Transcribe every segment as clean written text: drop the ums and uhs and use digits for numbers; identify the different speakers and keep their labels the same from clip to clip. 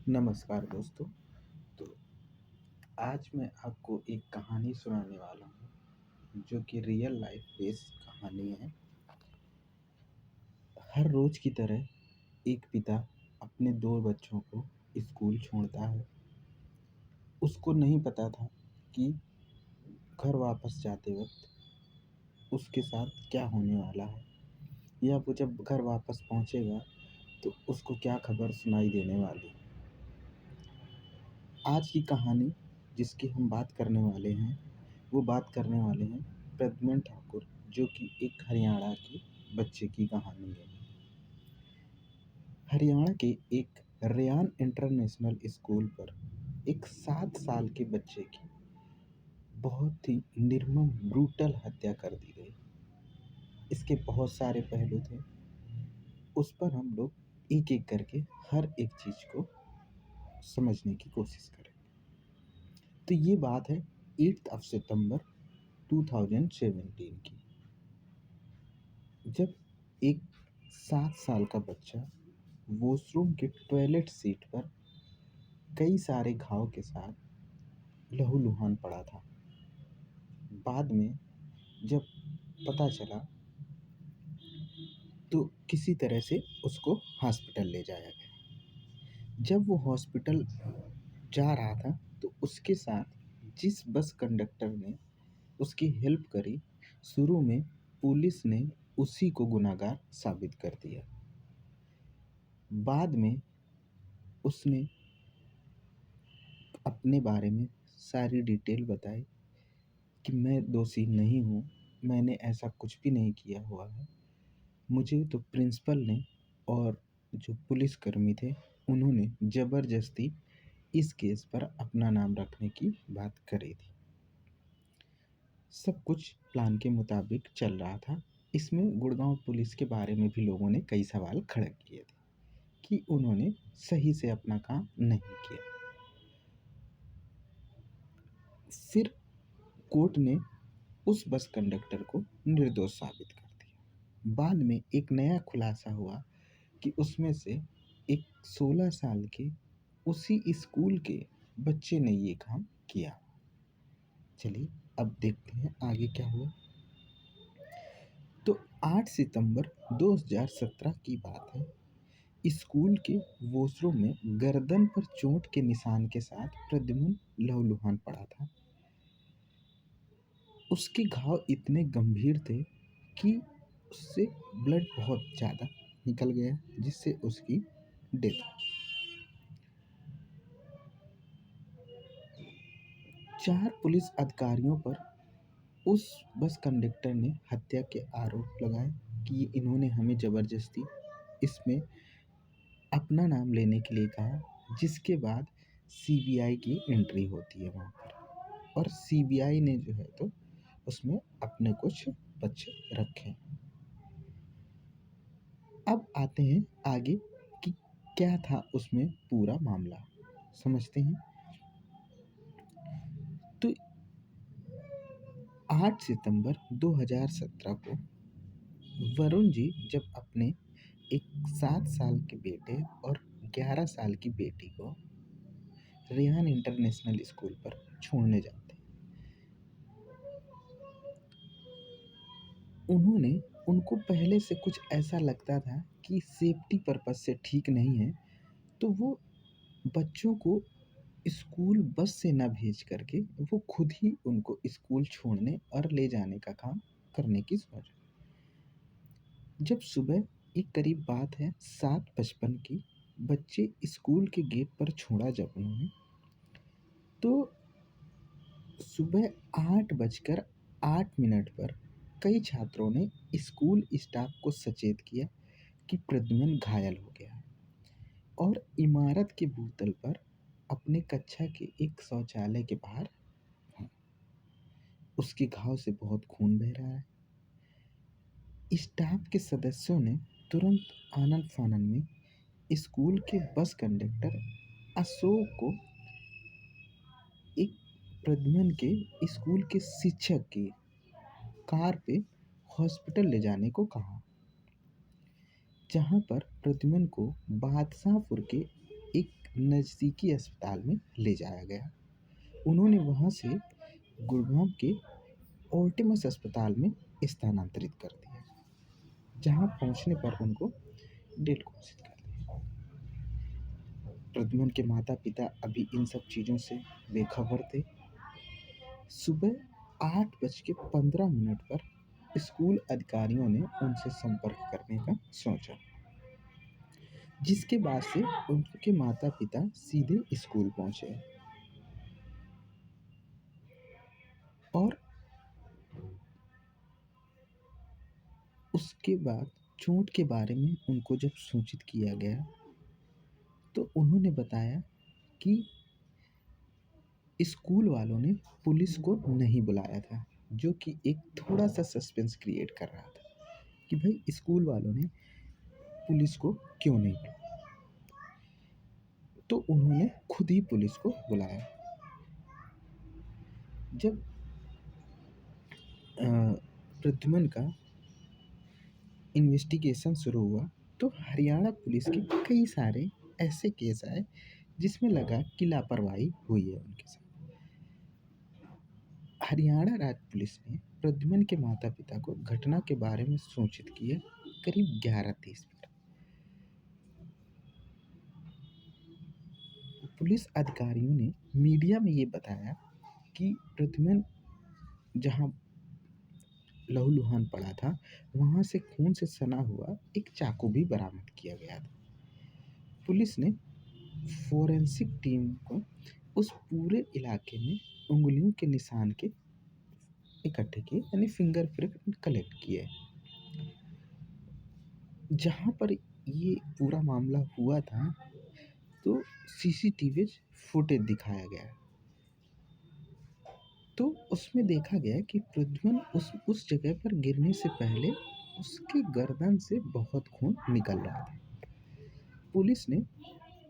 Speaker 1: नमस्कार दोस्तों। तो आज मैं आपको एक कहानी सुनाने वाला हूँ जो कि रियल लाइफ बेस्ड कहानी है। हर रोज की तरह एक पिता अपने दो बच्चों को स्कूल छोड़ता है। उसको नहीं पता था कि घर वापस जाते वक्त उसके साथ क्या होने वाला है, या वो जब घर वापस पहुँचेगा तो उसको क्या खबर सुनाई देने वाली है। आज की कहानी जिसकी हम बात करने वाले हैं, वो बात करने वाले हैं प्रद्युम्न ठाकुर, जो कि एक हरियाणा के बच्चे की कहानी है। हरियाणा के एक रेयान इंटरनेशनल स्कूल पर एक 7 साल के बच्चे की बहुत ही निर्मम ब्रूटल हत्या कर दी गई। इसके बहुत सारे पहलू थे, उस पर हम लोग एक एक करके हर एक चीज़ को समझने की कोशिश करें। तो ये बात है 8 सितंबर 2017 की, जब एक 7 साल का बच्चा वॉशरूम के टॉयलेट सीट पर कई सारे घाव के साथ लहूलुहान पड़ा था। बाद में जब पता चला तो किसी तरह से उसको हॉस्पिटल ले जाया गया। जब वो हॉस्पिटल जा रहा था तो उसके साथ जिस बस कंडक्टर ने उसकी हेल्प करी, शुरू में पुलिस ने उसी को गुनहगार साबित कर दिया। बाद में उसने अपने बारे में सारी डिटेल बताई कि मैं दोषी नहीं हूँ, मैंने ऐसा कुछ भी नहीं किया हुआ है। मुझे तो प्रिंसिपल ने और जो पुलिसकर्मी थे उन्होंने ज़बरदस्ती इस केस पर अपना नाम रखने की बात करी थी। सब कुछ प्लान के मुताबिक चल रहा था। इसमें गुड़गांव पुलिस के बारे में भी लोगों ने कई सवाल खड़े किए थे कि उन्होंने सही से अपना काम नहीं किया। फिर कोर्ट ने उस बस कंडक्टर को निर्दोष साबित कर दिया। बाद में एक नया खुलासा हुआ कि उसमें से एक 16 साल के उसी स्कूल के बच्चे ने ये काम किया। चलिए अब देखते हैं आगे क्या हुआ। तो 8 सितंबर 2017 की बात है। स्कूल के वॉशरूम में गर्दन पर चोट के निशान के साथ प्रद्युम्न लहूलुहान पड़ा था। उसके घाव इतने गंभीर थे कि उससे ब्लड बहुत ज़्यादा निकल गया, जिससे उसकी डेथ हो गई। 4 पुलिस अधिकारियों पर उस बस कंडक्टर ने हत्या के आरोप लगाए कि इन्होंने हमें ज़बरदस्ती इसमें अपना नाम लेने के लिए कहा, जिसके बाद सीबीआई की एंट्री होती है वहाँ पर, और सीबीआई ने जो है तो उसमें अपने कुछ पक्ष रखे। अब आते हैं आगे कि क्या था उसमें पूरा मामला, समझते हैं। तो 8 सितंबर 2017 को वरुण जी जब अपने एक 7 साल के बेटे और 11 साल की बेटी को रेहान इंटरनेशनल स्कूल पर छोड़ने जाते हैं, उन्होंने उनको पहले से कुछ ऐसा लगता था कि सेफ्टी पर्पस से ठीक नहीं है, तो वो बच्चों को स्कूल बस से ना भेज करके वो खुद ही उनको स्कूल छोड़ने और ले जाने का काम करने की सोचा। जब सुबह एक करीब बात है 7:55 की, बच्चे स्कूल के गेट पर छोड़ा जब उन्होंने, तो सुबह 8:08 पर कई छात्रों ने स्कूल स्टाफ को सचेत किया कि प्रद्युम्न घायल हो गया है और इमारत के भूतल पर अपने कक्षा के एक शौचालय के बाहर है। उसके घाव से बहुत खून बह रहा है। स्टाफ के सदस्यों ने तुरंत आनन फानन में स्कूल के बस कंडक्टर अशोक को एक प्रद्युम्न के स्कूल के शिक्षक की कार पे हॉस्पिटल ले जाने को कहा, जहां पर प्रद्युम्न को बादशाहपुर के एक नज़दीकी अस्पताल में ले जाया गया। उन्होंने वहाँ से गुड़गाँव के ओर्टिमस अस्पताल में स्थानांतरित कर दिया, जहाँ पहुँचने पर उनको डेड घोषित कर दिया। प्रद्युम्न के माता-पिता अभी इन सब चीज़ों से बेखबर थे। सुबह 8:15 पर स्कूल अधिकारियों ने उनसे संपर्क करने का सोचा, जिसके बाद से उनके माता-पिता सीधे स्कूल पहुँचे और उसके बाद चोट के बारे में उनको जब सूचित किया गया, तो उन्होंने बताया कि स्कूल वालों ने पुलिस को नहीं बुलाया था, जो कि एक थोड़ा-सा सस्पेंस क्रिएट कर रहा था कि भाई स्कूल वालों ने पुलिस को क्यों नहीं बुलाया। तो उन्होंने खुद ही पुलिस को बुलाया। जब प्रद्युम्न का इन्वेस्टिगेशन शुरू हुआ, तो हरियाणा पुलिस के कई सारे ऐसे केस आए जिसमें लगा कि लापरवाही हुई है उनके साथ। हरियाणा राज्य पुलिस ने प्रद्युम्न के माता-पिता को घटना के बारे में सूचित किया करीब 11:30 पर। पुलिस अधिकारियों ने मीडिया में ये बताया कि प्रद्युम्न जहाँ लहूलुहान पड़ा था, वहाँ से खून से सना हुआ एक चाकू भी बरामद किया गया था। पुलिस ने फोरेंसिक टीम को उस पूरे इलाके में उंगलियों के निशान के इकट्ठे किए, यानी फिंगरप्रिंट कलेक्ट किए। जहाँ पर ये पूरा मामला हुआ था, तो सीसीटीवी फुटेज दिखाया गया, तो उसमें देखा गया कि प्रद्युम्न उस जगह पर गिरने से पहले उसके गर्दन से बहुत खून निकल रहा था। पुलिस ने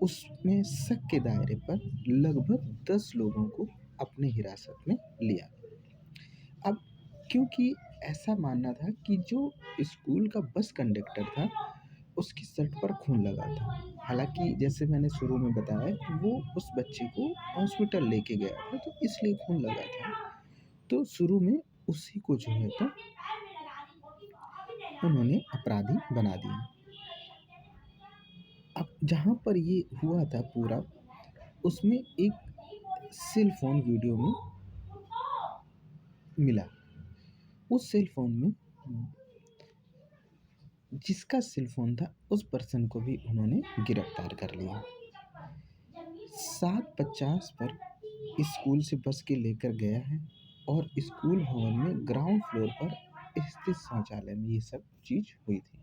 Speaker 1: उसमें शक के दायरे पर लगभग 10 लोगों को अपने हिरासत में लिया। अब क्योंकि ऐसा मानना था कि जो स्कूल का बस कंडक्टर था, उसकी शर्ट पर खून लगा था। हालाँकि जैसे मैंने शुरू में बताया कि वो उस बच्चे को हॉस्पिटल लेके गया था, तो इसलिए खून लगा था। तो शुरू में उसी को जो है तो उन्होंने अपराधी बना दिया। अब जहाँ पर ये हुआ था पूरा, उसमें एक सेल फ़ोन वीडियो में मिला। उस सेल फ़ोन में जिसका सेल फ़ोन था, उस पर्सन को भी उन्होंने गिरफ्तार कर लिया। 7:50 पर स्कूल से बस के लेकर गया है और स्कूल भवन में ग्राउंड फ्लोर पर स्थित शौचालय में ये सब चीज़ हुई थी।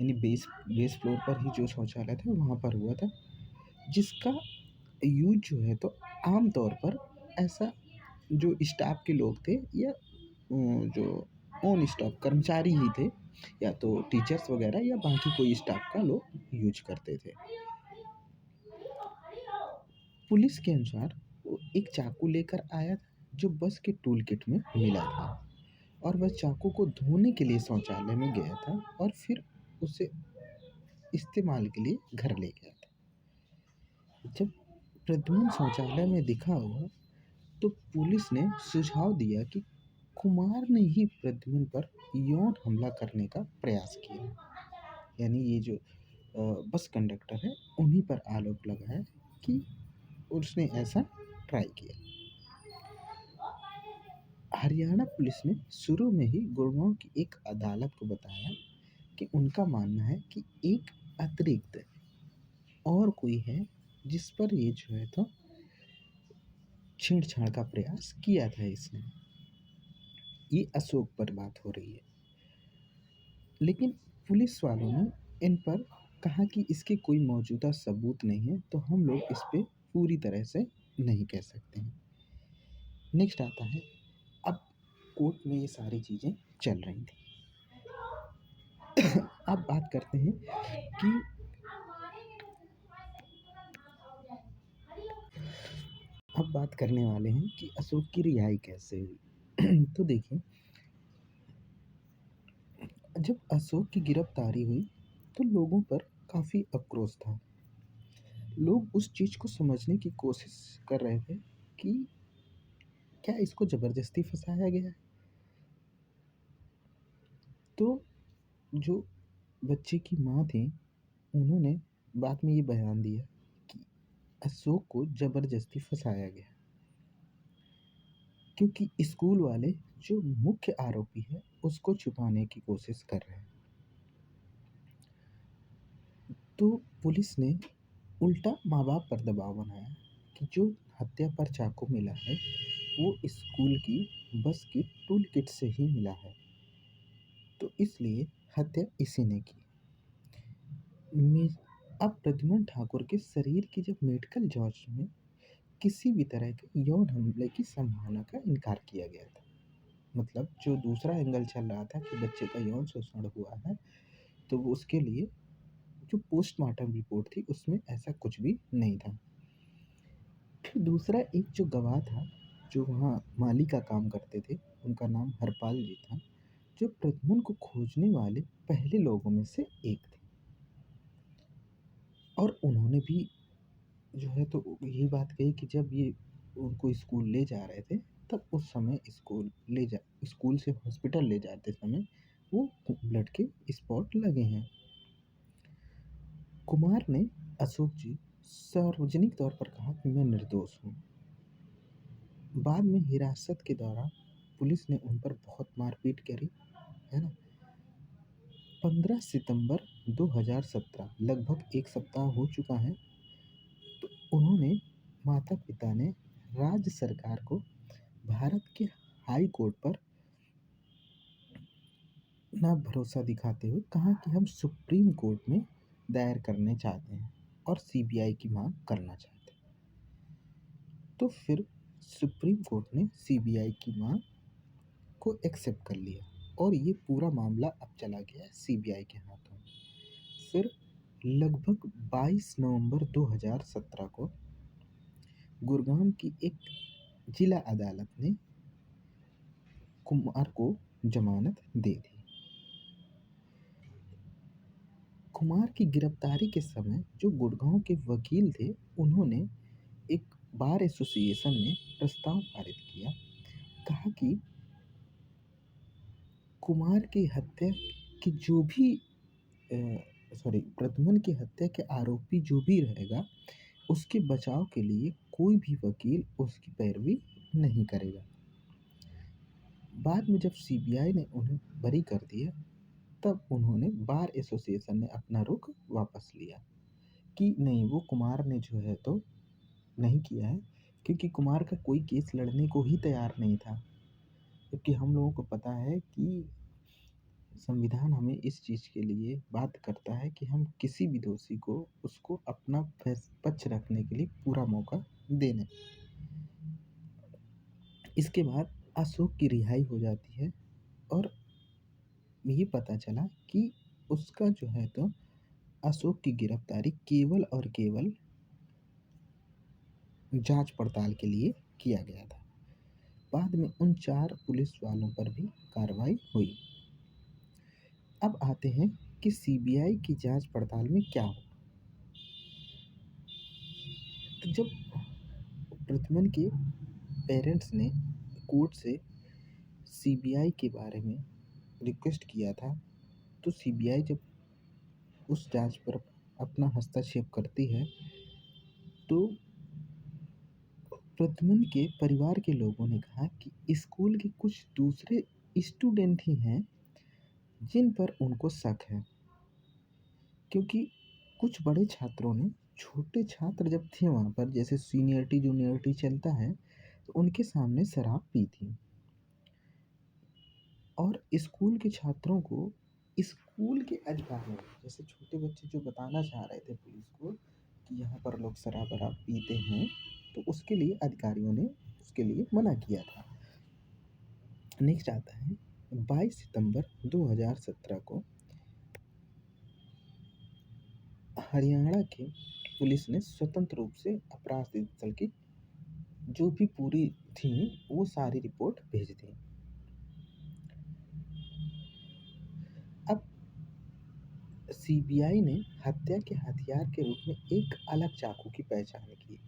Speaker 1: यानी बेस फ्लोर पर ही जो शौचालय था वहाँ पर हुआ था, जिसका यूज़ जो है तो आम तौर पर ऐसा जो स्टाफ के लोग थे या जो ऑन स्टाफ कर्मचारी ही थे, या तो टीचर्स वगैरह या बाकी कोई स्टाफ का लोग यूज़ करते थे। पुलिस के अनुसार वो एक चाकू लेकर आया था, जो बस के टूल किट में मिला था, और वह चाकू को धोने के लिए शौचालय में गया था और फिर उसे इस्तेमाल के लिए घर ले गया था। जब प्रद्युम्न शौचालय में दिखा हुआ, तो पुलिस ने सुझाव दिया कि कुमार ने ही प्रद्युम्न पर यौन हमला करने का प्रयास किया। यानी ये जो बस कंडक्टर है, उन्हीं पर आरोप लगाया कि उसने ऐसा ट्राई किया। हरियाणा पुलिस ने शुरू में ही गुड़गांव की एक अदालत को बताया कि उनका मानना है कि एक अतिरिक्त और कोई है जिस पर ये जो है तो छेड़छाड़ का प्रयास किया था इसने। ये अशोक पर बात हो रही है, लेकिन पुलिस वालों ने इन पर कहा कि इसके कोई मौजूदा सबूत नहीं है, तो हम लोग इस पे पूरी तरह से नहीं कह सकते हैं। नेक्स्ट आता है, अब कोर्ट में ये सारी चीज़ें चल रही थी। अब बात करते हैं कि अब बात करने वाले हैं कि अशोक की रिहाई कैसे हुई। तो देखिए, जब अशोक की गिरफ्तारी हुई, तो लोगों पर काफ़ी आक्रोश था। लोग उस चीज़ को समझने की कोशिश कर रहे थे कि क्या इसको ज़बरदस्ती फँसाया गया है? तो जो बच्चे की माँ थी, उन्होंने बाद में ये बयान दिया कि अशोक को ज़बरदस्ती फँसाया गया, क्योंकि स्कूल वाले जो मुख्य आरोपी है, उसको छुपाने की कोशिश कर रहे हैं। तो पुलिस ने उल्टा माँ-बाप पर दबाव बनाया कि जो हत्या पर चाकू मिला है, वो स्कूल की बस की टूल किट से ही मिला है, तो इसलिए हत्या इसी ने की। में अब प्रद्युम्न ठाकुर के शरीर की जब मेडिकल जाँच में किसी भी तरह के यौन हमले की संभावना का इनकार किया गया था। मतलब जो दूसरा एंगल चल रहा था कि बच्चे का यौन शोषण हुआ है, तो वो उसके लिए जो पोस्टमार्टम रिपोर्ट थी, उसमें ऐसा कुछ भी नहीं था। फिर दूसरा एक जो गवाह था, जो वहाँ माली का काम करते थे, उनका नाम हरपाल जी था, जो प्रद्युम्न को खोजने वाले पहले लोगों में से एक थे। और उन्होंने भी जो है तो यही बात कही कि जब ये उनको स्कूल ले जा रहे थे, तब उस समय स्कूल से हॉस्पिटल ले जाते समय वो ब्लड के स्पॉट लगे हैं। कुमार ने अशोक जी सार्वजनिक तौर पर कहा कि मैं निर्दोष हूँ। बाद में हिरासत के दौरान पुलिस ने उन पर बहुत मारपीट करी, है ना? 15 सितंबर 2017, लगभग 1 सप्ताह हो चुका है, तो उन्होंने माता-पिता ने राज्य सरकार को भारत के हाई कोर्ट पर ना भरोसा दिखाते हुए कहा कि हम सुप्रीम कोर्ट में दायर करने चाहते हैं और सीबीआई की मांग करना चाहते हैं। तो फिर सुप्रीम कोर्ट ने सीबीआई की मांग को एक्सेप्ट कर लिया और ये पूरा मामला अब चला गया है सीबीआई के हाथों में। फिर लगभग 22 नवंबर 2017 को गुड़गांव की एक जिला अदालत ने कुमार को जमानत दे दी। कुमार की गिरफ्तारी के समय जो गुड़गांव के वकील थे, उन्होंने एक बार एसोसिएशन में प्रस्ताव पारित किया। कहा कि कुमार की हत्या की जो भी प्रद्युम्न की हत्या के आरोपी जो भी रहेगा, उसके बचाव के लिए कोई भी वकील उसकी पैरवी नहीं करेगा। बाद में जब सीबीआई ने उन्हें बरी कर दिया, तब उन्होंने बार एसोसिएशन ने अपना रुख वापस लिया कि नहीं, वो कुमार ने जो है तो नहीं किया है, क्योंकि कुमार का कोई केस लड़ने को ही तैयार नहीं था। क्योंकि हम लोगों को पता है कि संविधान हमें इस चीज़ के लिए बाध्य करता है कि हम किसी भी दोषी को उसको अपना पक्ष रखने के लिए पूरा मौका दें। इसके बाद अशोक की रिहाई हो जाती है और ये पता चला कि उसका जो है तो अशोक की गिरफ्तारी केवल और केवल जांच पड़ताल के लिए किया गया था। बाद में उन 4 पुलिस वालों पर भी कार्रवाई हुई। अब आते हैं कि सीबीआई की जांच पड़ताल में क्या हुआ। तो जब प्रद्युम्न के पेरेंट्स ने कोर्ट से सीबीआई के बारे में रिक्वेस्ट किया था, तो सीबीआई जब उस जांच पर अपना हस्तक्षेप करती है, तो प्रद्युम्न के परिवार के लोगों ने कहा कि स्कूल के कुछ दूसरे स्टूडेंट ही हैं जिन पर उनको शक है, क्योंकि कुछ बड़े छात्रों ने, छोटे छात्र जब थे वहाँ पर, जैसे सीनियरिटी जूनियरिटी चलता है, तो उनके सामने शराब पी थी। और स्कूल के छात्रों को स्कूल के अधिकारियों ने, जैसे छोटे बच्चे जो बताना चाह रहे थे पुलिस को कि यहाँ पर लोग शराब वराब पीते हैं, तो उसके लिए अधिकारियों ने उसके लिए मना किया था। नेक्स्ट आता है 22 सितंबर 2017 को हरियाणा की पुलिस ने स्वतंत्र रूप से अपराध स्थल की जो भी पूरी थी, वो सारी रिपोर्ट भेज दी। अब सीबीआई ने हत्या के हथियार के रूप में एक अलग चाकू की पहचान की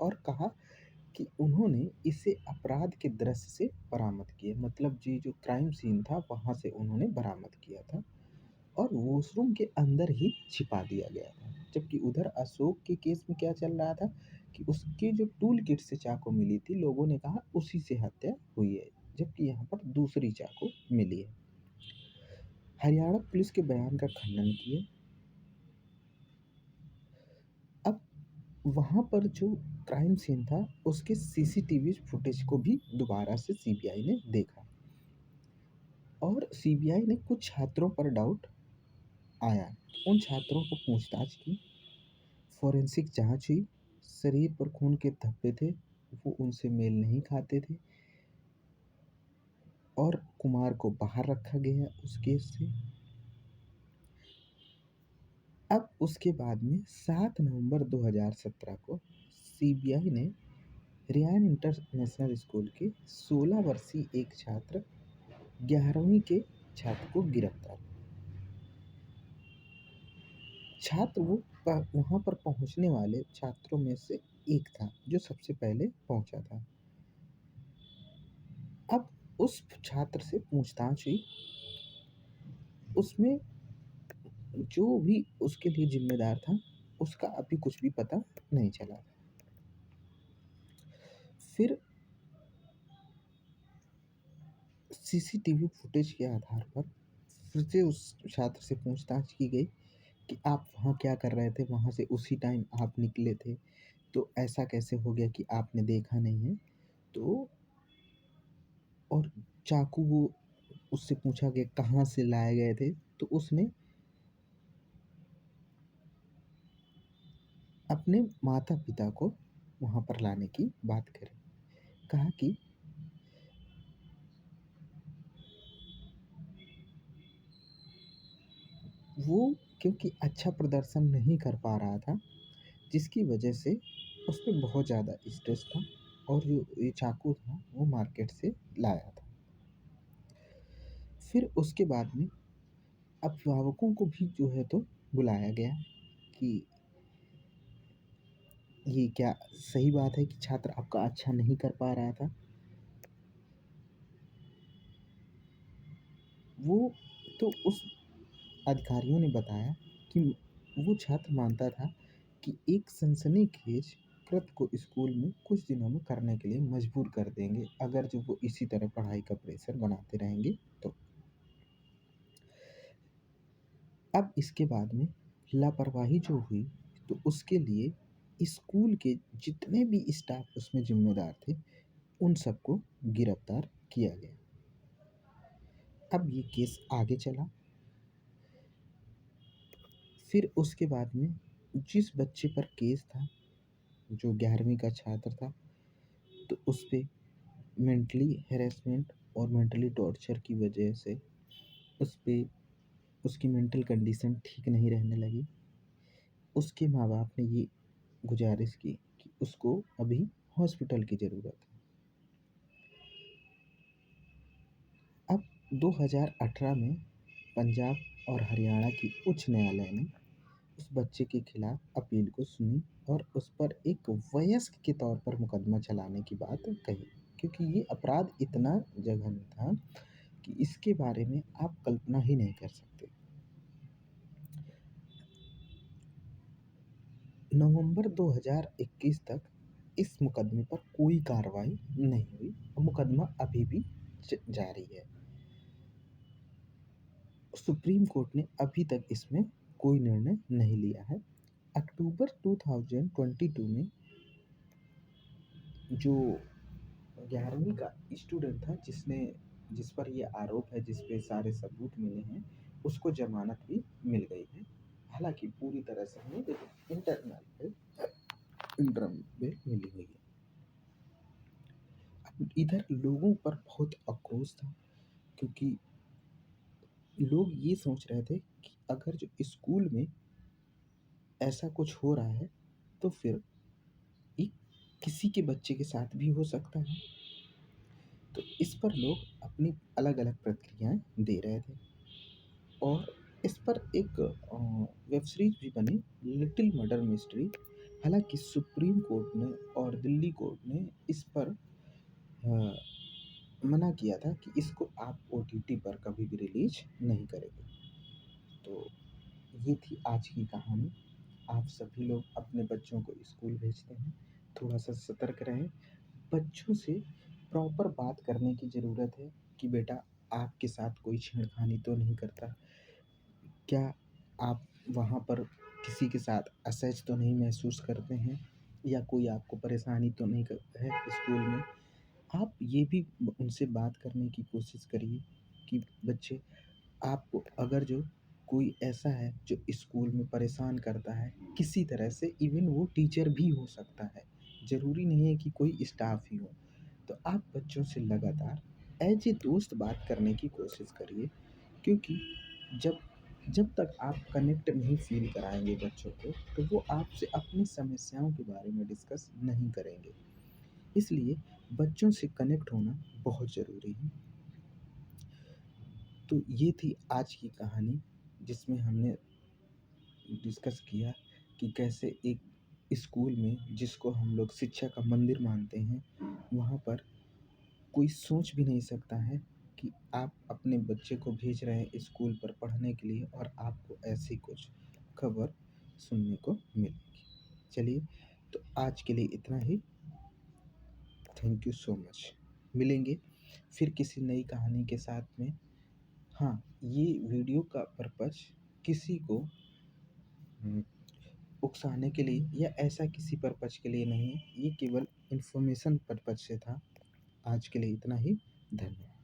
Speaker 1: और कहा कि उन्होंने इसे अपराध के दृश्य से बरामद किया। मतलब ये जो क्राइम सीन था वहाँ से उन्होंने बरामद किया था और वॉशरूम के अंदर ही छिपा दिया गया था। जबकि उधर अशोक के केस में क्या चल रहा था कि उसके जो टूल किट से चाकू मिली थी, लोगों ने कहा उसी से हत्या हुई है, जबकि यहाँ पर दूसरी चाकू मिली है। हरियाणा पुलिस के बयान का खंडन किया। अब वहाँ पर जो क्राइम सीन था उसके सीसीटीवी फुटेज को भी दोबारा से सीबीआई ने देखा और सीबीआई ने कुछ छात्रों पर डाउट आया। उन छात्रों को पूछताछ की, फोरेंसिक जांच हुई, शरीर पर खून के धब्बे थे, वो उनसे मेल नहीं खाते थे और कुमार को बाहर रखा गया उस केस से। अब उसके बाद में 7 नवंबर 2017 को सीबीआई ने रियान इंटरनेशनल स्कूल के 16 वर्षीय एक छात्र 11वीं के छात्र को गिरफ्तार। छात्र वो वहाँ पर पहुँचने वाले छात्रों में से एक था जो सबसे पहले पहुँचा था। अब उस छात्र से पूछताछ हुई, उसमें जो भी उसके लिए जिम्मेदार था उसका अभी कुछ भी पता नहीं चला। फिर सीसीटीवी फुटेज के आधार पर फिर से उस छात्र से पूछताछ की गई कि आप वहाँ क्या कर रहे थे, वहाँ से उसी टाइम आप निकले थे, तो ऐसा कैसे हो गया कि आपने देखा नहीं है। तो और चाकू वो उससे पूछा गया कहाँ से लाए गए थे, तो उसने अपने माता पिता को वहाँ पर लाने की बात करी। कहा कि वो क्योंकि अच्छा प्रदर्शन नहीं कर पा रहा था, जिसकी वजह से उस पे बहुत ज़्यादा स्ट्रेस था और जो ये चाकू था वो मार्केट से लाया था। फिर उसके बाद में अभिभावकों को भी जो है तो बुलाया गया कि ये क्या सही बात है कि छात्र आपका अच्छा नहीं कर पा रहा था। वो तो उस अधिकारियों ने बताया कि वो छात्र मानता था कि एक सनसनीखेज कृत्य को स्कूल में कुछ दिनों में करने के लिए मजबूर कर देंगे अगर जो वो इसी तरह पढ़ाई का प्रेशर बनाते रहेंगे तो। अब इसके बाद में लापरवाही जो हुई तो उसके लिए स्कूल के जितने भी स्टाफ उसमें जिम्मेदार थे उन सबको गिरफ्तार किया गया। अब ये केस आगे चला। फिर उसके बाद में जिस बच्चे पर केस था जो 11वीं का छात्र था, तो उस पे मेंटली हैरेसमेंट और मेंटली टॉर्चर की वजह से उस पे उसकी मेंटल कंडीशन ठीक नहीं रहने लगी। उसके माँ बाप ने ये गुजारिश की कि उसको अभी हॉस्पिटल की ज़रूरत है। अब 2018 में पंजाब और हरियाणा की उच्च न्यायालय ने उस बच्चे के खिलाफ अपील को सुनी और उस पर एक वयस्क के तौर पर मुकदमा चलाने की बात कही, क्योंकि ये अपराध इतना जघन्य था कि इसके बारे में आप कल्पना ही नहीं कर सकते। नवंबर 2021 तक इस मुकदमे पर कोई कार्रवाई नहीं हुई और मुकदमा अभी भी जारी है। सुप्रीम कोर्ट ने अभी तक इसमें कोई निर्णय नहीं लिया है। अक्टूबर 2022 में जो 11वीं का स्टूडेंट था जिस पर ये आरोप है, जिस पे सारे सबूत मिले हैं, उसको जमानत भी मिल गई है। हालांकि पूरी तरह से नहीं, लेकिन इंटरम में मिली हुई है। अब इधर लोगों पर बहुत आक्रोश था, क्योंकि लोग ये सोच रहे थे कि अगर जो स्कूल में ऐसा कुछ हो रहा है तो फिर ये किसी के बच्चे के साथ भी हो सकता है। तो इस पर लोग अपनी अलग अलग प्रतिक्रियाएं दे रहे थे और इस पर एक वेब सीरीज़ भी बनी, लिटिल मर्डर मिस्ट्री। हालाँकि सुप्रीम कोर्ट ने और दिल्ली कोर्ट ने इस पर अ, मना किया था कि इसको आप ओटीटी पर कभी भी रिलीज़ नहीं करेंगे। तो ये थी आज की कहानी। आप सभी लोग अपने बच्चों को स्कूल भेजते हैं, थोड़ा-सा सतर्क रहें। बच्चों से प्रॉपर बात करने की ज़रूरत है कि बेटा आपके साथ कोई छेड़खानी तो नहीं करता? क्या आप वहाँ पर किसी के साथ असहज तो नहीं महसूस करते हैं? या कोई आपको परेशानी तो नहीं कर है स्कूल में? आप ये भी उनसे बात करने की कोशिश करिए कि बच्चे, आपको अगर जो कोई ऐसा है जो स्कूल में परेशान करता है किसी तरह से, इवन वो टीचर भी हो सकता है, ज़रूरी नहीं है कि कोई स्टाफ ही हो, तो आप बच्चों से लगातार एज ए दोस्त बात करने की कोशिश करिए। क्योंकि जब जब तक आप कनेक्ट नहीं फील कराएंगे बच्चों को, तो वो आपसे अपनी समस्याओं के बारे में डिस्कस नहीं करेंगे। इसलिए बच्चों से कनेक्ट होना बहुत ज़रूरी है। तो ये थी आज की कहानी, जिसमें हमने डिस्कस किया कि कैसे एक स्कूल में, जिसको हम लोग शिक्षा का मंदिर मानते हैं, वहाँ पर कोई सोच भी नहीं सकता है कि आप अपने बच्चे को भेज रहे हैं स्कूल पर पढ़ने के लिए और आपको ऐसी कुछ खबर सुनने को मिलेगी। चलिए, तो आज के लिए इतना ही। Thank you so much. मिलेंगे फिर किसी नई कहानी के साथ में। हाँ, ये वीडियो का पर्पज़ किसी को हुँ, उकसाने के लिए या ऐसा किसी पर्पज़ के लिए नहीं है, ये केवल इन्फॉर्मेशन पर्पज़ से था। आज के लिए इतना ही। धन्यवाद।